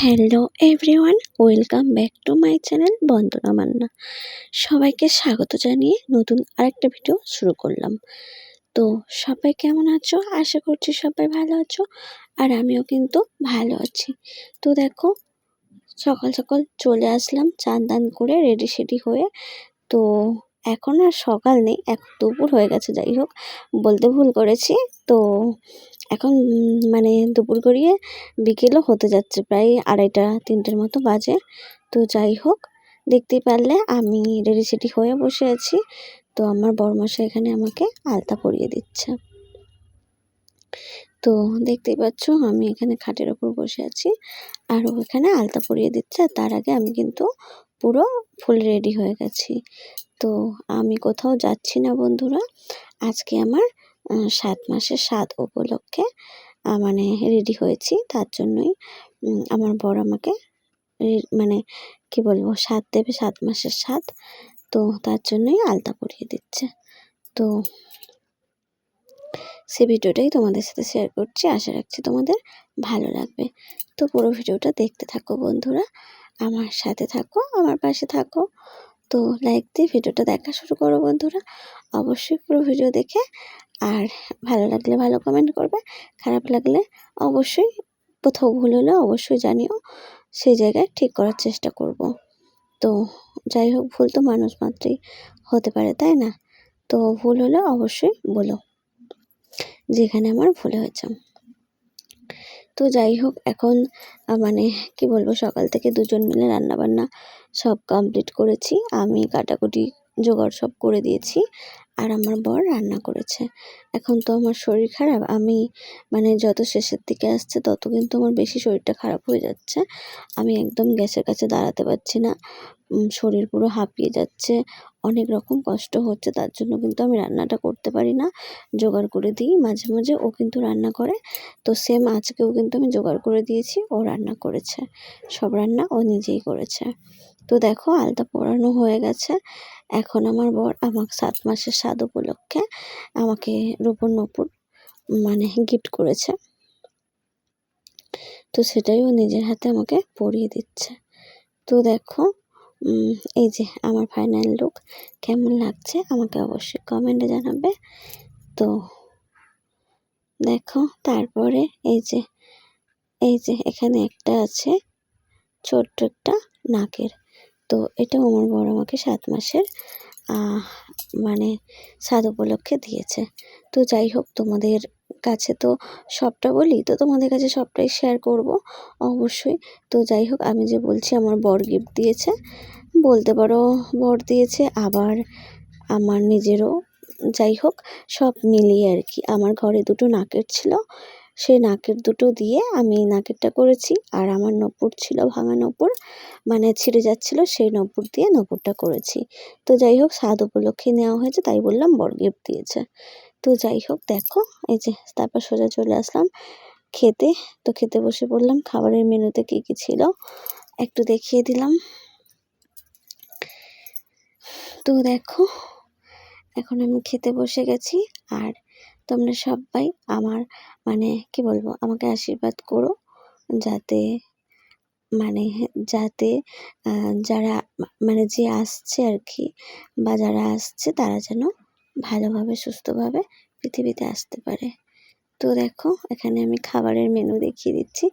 Hello everyone, welcome back to my channel Bandana Manna. সবাইকে স্বাগত জানিয়ে নতুন আরেকটা ভিডিও শুরু করলাম। তো সবাই কেমন আছো? আশা করছি সবাই ভালো আছো, আর আমিও কিন্তু ভালো আছি। তো দেখো, সকাল সকাল চলে আসলাম চান দান করে রেডি সেডি হয়ে। তো এখন আর সকাল নেই, এখন দুপুর হয়ে গেছে। যাই হোক, বলতে ভুল করেছি। তো এখন মানে দুপুর গড়িয়ে বিকেলও হতে যাচ্ছে, প্রায় 2:30-3টের মতো বাজে। তো যাই হোক, দেখতেই পারলে আমি রেডি সেডি হয়ে বসে আছি। তো আমার বরমশাই এখানে আমাকে আলতা পরিয়ে দিচ্ছে। তো দেখতেই পাচ্ছ আমি এখানে খাটের ওপর বসে আছি, আর ও এখানে আলতা পরিয়ে দিচ্ছে। আর তার আগে আমি কিন্তু পুরো ফুল রেডি হয়ে গেছি। তো আমি কোথাও যাচ্ছি না বন্ধুরা, আজকে আমার 7 মাসের স্বাদ উপলক্ষে মানে রেডি হয়েছি। তার জন্যই আমার বর আমাকে মানে কি বলবো, স্বাদ দেবে, 7 মাসের স্বাদ। তো তার জন্যই আলতা পরিয়ে দিচ্ছে। তো সে ভিডিওটাই তোমাদের সাথে শেয়ার করছি, আশা রাখছি তোমাদের ভালো লাগবে। তো পুরো ভিডিওটা দেখতে থাকো বন্ধুরা, আমার সাথে থাকো, আমার পাশে থাকো। তো লাইক দিয়ে ভিডিওটা দেখা শুরু করো বন্ধুরা। অবশ্যই পুরো ভিডিও দেখে, আর ভালো লাগলে ভালো কমেন্ট করবে, খারাপ লাগলে অবশ্যই, কোথাও ভুল হলে অবশ্যই জানিও, সেই জায়গায় ঠিক করার চেষ্টা করব। তো যাই হোক, ভুল তো মানুষ মাত্রই হতে পারে, তাই না? তো ভুল হলে অবশ্যই বলো যেখানে আমার ভুল হয়েছে। তো যাই হোক, এখন মানে কি বলবো, সকাল থেকে দুজন মিলে রান্নাবান্না সব কমপ্লিট করেছি। আমি কাটাকুটি জোগাড় সব করে দিয়েছি, আর আমার বর রান্না করেছে। এখন তো আমার শরীর খারাপ, আমি মানে যত শেষের দিকে আসছে তত কিন্তু আমার বেশি শরীরটা খারাপ হয়ে যাচ্ছে। আমি একদম গ্যাসের কাছে দাঁড়াতে পারছি না, শরীর পুরো হাঁপিয়ে যাচ্ছে, অনেক রকম কষ্ট হচ্ছে। তার জন্য কিন্তু আমি রান্নাটা করতে পারি না, জোগাড় করে দিই মাঝে মাঝে, ও কিন্তু রান্না করে। তো সেম আজকেও কিন্তু আমি জোগাড় করে দিয়েছি, ও রান্না করেছে, সব রান্না ও নিজেই করেছে। তো দেখো, আলতা পরানো হয়ে গেছে। এখন আমার বর আমাকে 7 মাসের স্বাদ উপলক্ষে আমাকে রূপোর নূপুর মানে গিফট করেছে। তো সেটাই ও নিজের হাতে আমাকে পরিয়ে দিচ্ছে। তো দেখো, এই যে আমার ফাইনাল লুক, কেমন লাগছে আমাকে অবশ্যই কমেন্টে জানাবে। তো দেখো, তারপরে এই যে এখানে একটা আছে ছোট্ট একটা নাকের। তো এটাও আমার বর আমাকে 7 মাসের মানে স্বাদ উপলক্ষে দিয়েছে। তো যাই হোক, তোমাদের কাছে তো সবটা বলি, তো তোমাদের কাছে সবটাই শেয়ার করব অবশ্যই। তো যাই হোক, আমি যে বলছি আমার বর গিফট দিয়েছে, বলতে পারো বর দিয়েছে, আবার আমার নিজেরও। যাই হোক, সব মিলিয়ে আর কি। আমার ঘরে দুটো নাকের ছিল, সেই নাকের দুটো দিয়ে আমি নাকেরটা করেছি। আর আমার নূপুর ছিল, ভাঙা নূপুর, মানে ছিঁড়ে যাচ্ছিল, সেই নূপুর দিয়ে নূপুরটা করেছি। তো যাই হোক, স্বাদ উপলক্ষে নেওয়া হয়েছে, তাই বললাম বর গিফট দিয়েছে। তো যাই হোক, দেখো এই যে, তারপর সোজা চলে আসলাম খেতে। তো খেতে বসে পড়লাম। খাবারের মেনুতে কী কী ছিল একটু দেখিয়ে দিলাম। তো দেখো, এখন আমি খেতে বসে গেছি, আর তোমরা সবাই আমার মানে কি বলবো, আমাকে আশীর্বাদ করো, যাতে মানে যাতে যারা মানে যে আসছে আর কি, বা যারা আসছে তারা যেন ভালোভাবে সুস্থভাবে পৃথিবীতে আসতে পারে। তো দেখো, এখানে আমি খাবারের মেনু দেখিয়ে দিচ্ছি।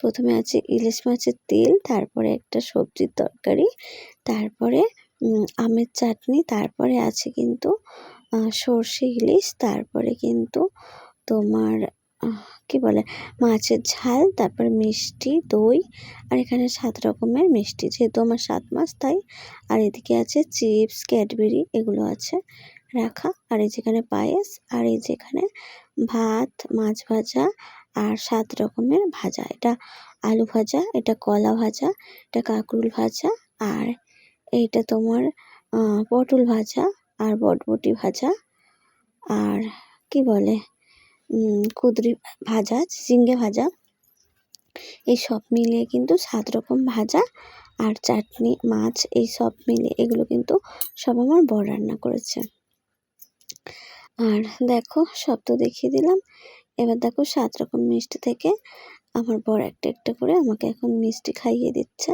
প্রথমে আছে ইলিশ মাছের তেল, তারপরে একটা সবজির তরকারি, তারপরে আমের চাটনি, তারপরে আছে কিন্তু সর্ষে ইলিশ, তারপরে কিন্তু তোমার কি বলে, মাছের ঝাল, তারপরে মিষ্টি দই, আর এখানে 7 রকমের মিষ্টি, যেহেতু আমার 7 মাস তাই। আর এদিকে আছে চিপস, ক্যাডবেরি, এগুলো আছে রাখা। আর এই যেখানে পায়েস, আর এই যেখানে ভাত, মাছ ভাজা, আর 7 রকমের ভাজা। এটা আলু ভাজা, এটা কলা ভাজা, এটা কাঁকরোল ভাজা, আর এইটা তোমার পটল ভাজা, আর বটবটি ভাজা, আর কি বলে কুঁদরি ভাজা, ঝিঙে ভাজা। এই সব মিলিয়ে কিন্তু 7 রকম ভাজা আর চাটনি, মাছ, এই সব মিলিয়ে এগুলো কিন্তু সব আমার বর রান্না করেছে। আর দেখো, সব তো দেখিয়ে দিলাম। এবার দেখো, 7 রকম মিষ্টি থেকে আমার বর একটা একটা করে আমাকে এখন মিষ্টি খাইয়ে দিচ্ছে।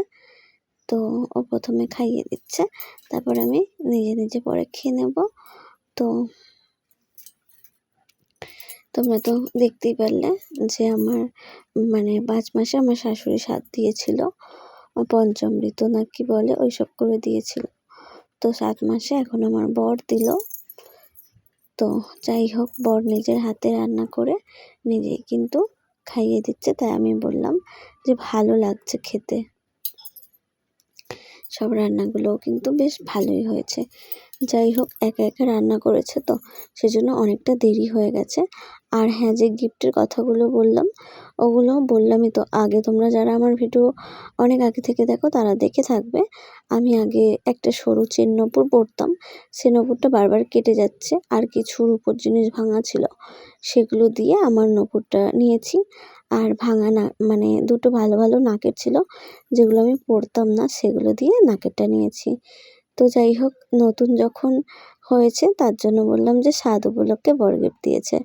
তো ও প্রথমে খাইয়ে দিচ্ছে, তারপর আমি নিজে নিজে পরে খেয়ে নেব। তো তোমরা তো দেখতেই পারলে যে আমার মানে 5 মাসে আমার শাশুড়ি সাথ দিয়েছিল, পঞ্চামৃত না কি বলে ওইসব করে দিয়েছিল। তো 7 মাসে এখন আমার বর দিল। তো যাই হোক, বর নিজের হাতে রান্না করে নিজেই কিন্তু খাইয়ে দিচ্ছে, তাই আমি বললাম যে ভালো লাগছে খেতে। সব রান্নাগুলোও কিন্তু বেশ ভালোই হয়েছে। যাই হোক, একা একা রান্না করেছে তো সেজন্য অনেকটা দেরি হয়ে গেছে। আর হ্যাঁ, যে গিফটের কথাগুলো বললাম ওগুলো বললামই তো আগে। তোমরা যারা আমার ভিডিও অনেক আগে থেকে দেখো তারা দেখে থাকবে। আমি আগে একটা সরু চেন নূপুর পরতাম, সে নূপুরটা বারবার কেটে যাচ্ছে, আর কিছু রূপোর জিনিস ভাঙা ছিল, সেগুলো দিয়ে আমার নূপুরটা নিয়েছি। আর ভাঙা না মানে দুটো ভালো ভালো নাকের ছিল, যেগুলো আমি পরতাম না, সেগুলো দিয়ে নাকেরটা নিয়েছি। তো যাই হোক, নতুন যখন হয়েছে তার জন্য বললাম যে স্বাদ উপলক্ষে বর গিফট দিয়েছে।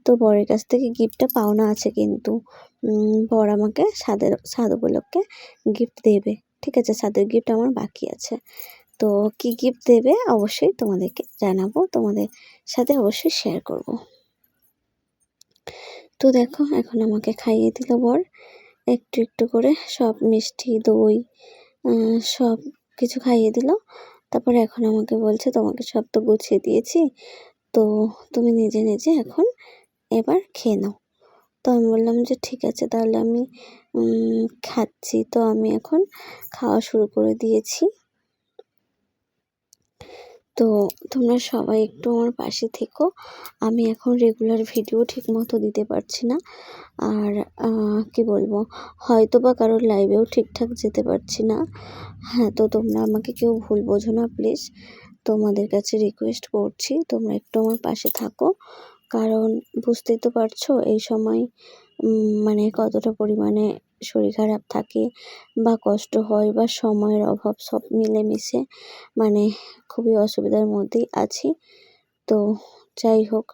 তো বরের কাছ থেকে গিফটটা পাওনা আছে, কিন্তু বর আমাকে স্বাদ উপলক্ষে গিফট দেবে। ঠিক আছে, স্বাদের গিফট আমার বাকি আছে। তো কি গিফট দেবে অবশ্যই তোমাদেরকে জানাবো, তোমাদের সাথে অবশ্যই শেয়ার করব। তো দেখো, এখন আমাকে খাইয়ে দিল বর একটু একটু করে, সব মিষ্টি দই সব কিছু খাইয়ে দিল। তারপরে এখন আমাকে বলছে তোমাকে সব তো গুছিয়ে দিয়েছি, তো তুমি নিজে নিজে এখন এবার খেয়ে নাও। তো আমি বললাম যে ঠিক আছে, তাহলে আমি খাচ্ছি। তো আমি এখন খাওয়া শুরু করে দিয়েছি। তো তোমরা সবাই একটু আমার পাশে থেকো। আমি এখন রেগুলার ভিডিও ঠিকমতো দিতে পারছি না, আর কি বলবো, হয়তো বা কারোর লাইভেও ঠিকঠাক যেতে পারছি না। হ্যাঁ, তো তোমরা আমাকে কেউ ভুল বোঝো না প্লিজ, তোমাদের কাছে রিকোয়েস্ট করছি তোমরা একটু আমার পাশে থাকো। কারণ বুঝতেই তো পারছো এই সময় মানে কতটা পরিমাণে শরীর খারাপ থাকে বা কষ্ট হয় বা সময়ের অভাব, সব মিলেমিশে মানে খুবই অসুবিধার মধ্যেই আছি। তো যাই হোক,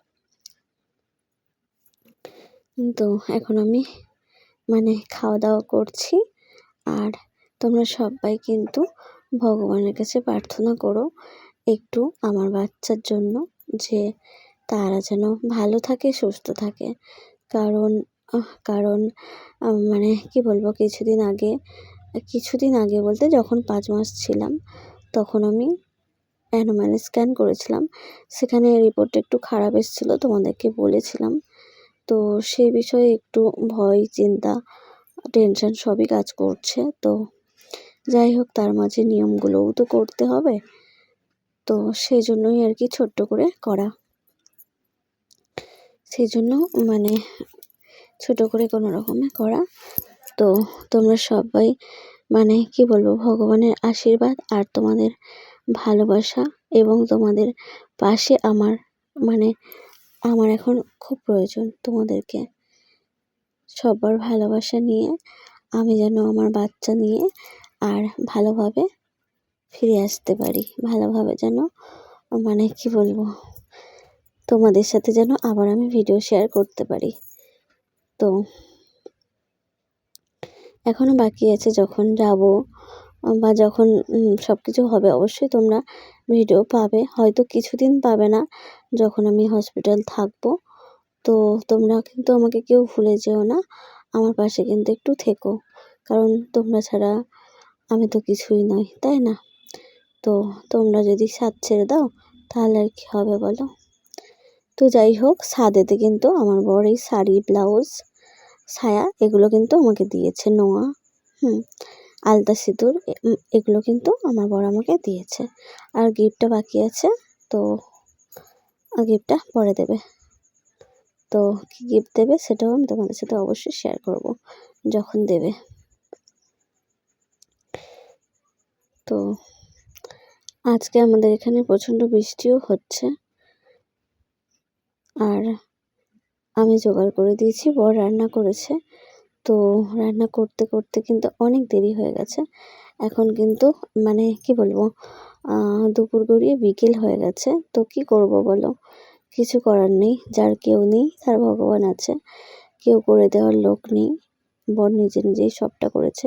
তো এখন আমি মানে খাওয়া দাওয়া করছি। আর তোমরা সবাই কিন্তু ভগবানের কাছে প্রার্থনা করো একটু আমার বাচ্চার জন্য, যে তারা যেন ভালো থাকে, সুস্থ থাকে। কারণ কারণ মানে কি বলবো, কিছুদিন আগে বলতে যখন 5 মাস ছিলাম তখন আমি অ্যানোমাল স্ক্যান করেছিলাম। সেখানে রিপোর্ট একটু খারাপ এসেছিলো, তোমাদেরকে বলেছিলাম। তো সেই বিষয়ে একটু ভয়, চিন্তা, টেনশন সবই কাজ করছে। তো যাই হোক, তার মাঝে নিয়মগুলোও তো করতে হবে। তো সেই জন্যই আর কি ছোট্ট করে করা, সেই জন্য মানে ছোট করে কোনো রকমে করা। তো তোমরা সবাই মানে কি বলবো, ভগবানের আশীর্বাদ আর তোমাদের ভালোবাসা এবং তোমাদের পাশে মানে আমার এখন খুব প্রয়োজন। তোমাদেরকে সবার ভালোবাসা নিয়ে আমি যেন আমার বাচ্চা নিয়ে আর ভালোভাবে ফিরে আসতে পারি, ভালোভাবে যেন মানে কি বলবো, তোমাদের সাথে যেন আবার আমি ভিডিও শেয়ার করতে পারি। তো এখনও বাকি আছে, যখন যাব বা যখন সব কিছু হবে অবশ্যই তোমরা ভিডিও পাবে। হয়তো কিছুদিন পাবে না যখন আমি হসপিটাল থাকবো। তো তোমরা কিন্তু আমাকে কেউ ভুলে যেও না, আমার পাশে কিন্তু একটু থেকো। কারণ তোমরা ছাড়া আমি তো কিছুই নই, তাই না? তো তোমরা যদি সাথ ছেড়ে দাও তাহলে আর কি হবে বলো? তো যাই হোক, সাদেতে কিন্তু আমার বর এই শাড়ি, ব্লাউজ, সায়া এগুলো কিন্তু আমাকে দিয়েছে, নোয়া, আলতা সিঁদুর এগুলো কিন্তু আমার বর আমাকে দিয়েছে। আর গিফটটা বাকি আছে, তো গিফটটা পরে দেবে। তো কী গিফট দেবে সেটাও আমি তোমাদের সাথে অবশ্যই শেয়ার করব যখন দেবে। তো আজকে আমাদের এখানে প্রচণ্ড বৃষ্টিও হচ্ছে, আর আমি জোগাড় করে দিয়েছি, বর রান্না করেছে। তো রান্না করতে করতে কিন্তু অনেক দেরি হয়ে গেছে। এখন কিন্তু মানে কি বলবো, দুপুর গড়িয়ে বিকেল হয়ে গেছে। তো কি করব বলো, কিছু করার নেই। যার কেউ নেই তার ভগবান আছে, কেউ করে দেওয়ার লোক নেই। বর নিজে নিজেই সবটা করেছে।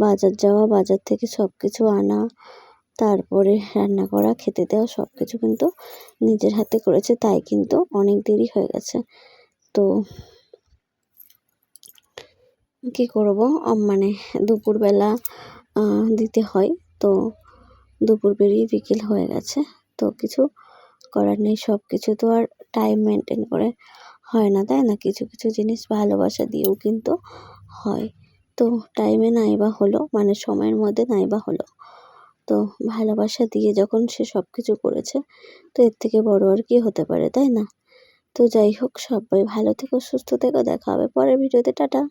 বাজার যাওয়া, বাজার থেকে সব কিছু আনা, তারপরে রান্না করা, খেতে দেওয়া সব কিছু কিন্তু নিজের হাতে করেছে, তাই কিন্তু অনেক দেরি হয়ে গেছে। তো কী করবো, মানে দুপুরবেলা দিতে হয়, তো দুপুর পেরিয়ে বিকেল হয়ে গেছে। তো কিছু করার নেই, সব কিছু তো আর টাইম মেনটেন করে হয় না, তাই না? কিছু কিছু জিনিস ভালোবাসা দিয়েও কিন্তু হয়। তো টাইমে নাইবা হলো, মানে সময়ের মধ্যে নাইবা হলো। তো ভালোবাসা দিয়ে যখন সে সব কিছু করেছে, তো এর থেকে বড় আর কি হতে পারে, তাই না? তো যাই হোক, সবাই ভালো থেকো, সুস্থ থেকো, দেখা হবে পরের ভিডিওতে, টাটা।